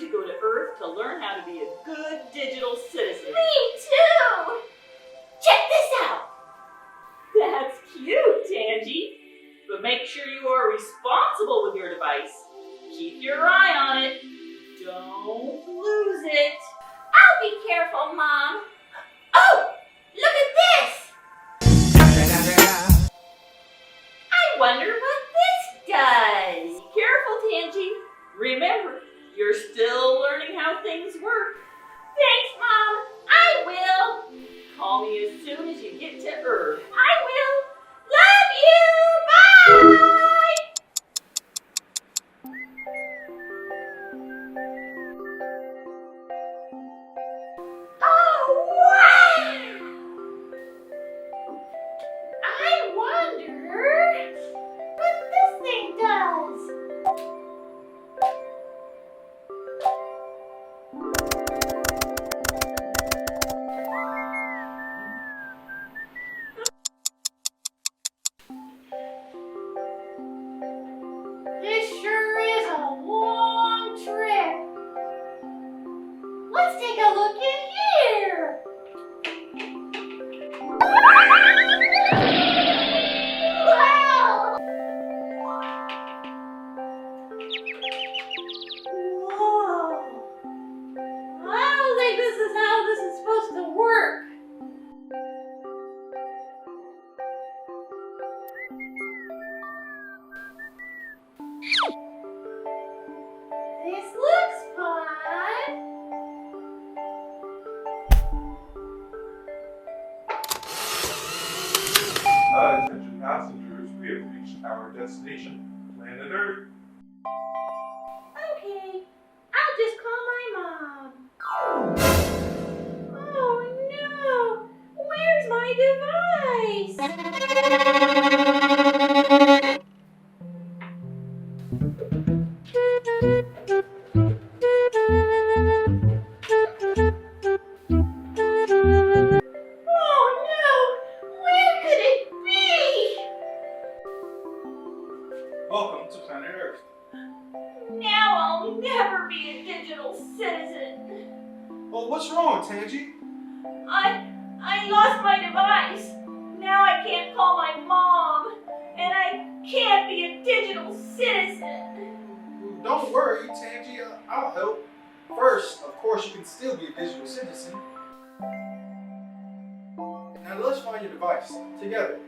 to go to Earth to learn how to be a good digital citizen. Me too! Check this out! That's cute, Tangie. But make sure you are responsible with your device. Keep your eye on it. Don't lose it. I'll be careful, Mom. Oh! Look at this! I wonder what this does. Be careful, Tangie. Remember, you're still learning how things work. Thanks, Mom. I will. Call me as soon as you get to Earth. I will. Love you. Bye. Oh, wow. I wonder what this thing does. This sure is a long trip. Let's take a look in here. Wow! Whoa! I don't think this is how this is supposed to work. This looks fun. Attention passengers, we have reached our destination, Planet Earth. Okay, I'll just call my mom. Oh no! Where's my device? Oh no! Where could it be? Welcome to Planet Earth. Now I'll never be a digital citizen. Well, what's wrong, Tangie? I lost my device. Now I can't call my mom. And I can't be a digital citizen. Don't worry, Tangie, I'll help. First, of course, you can still be a digital citizen. Now let's find your device together.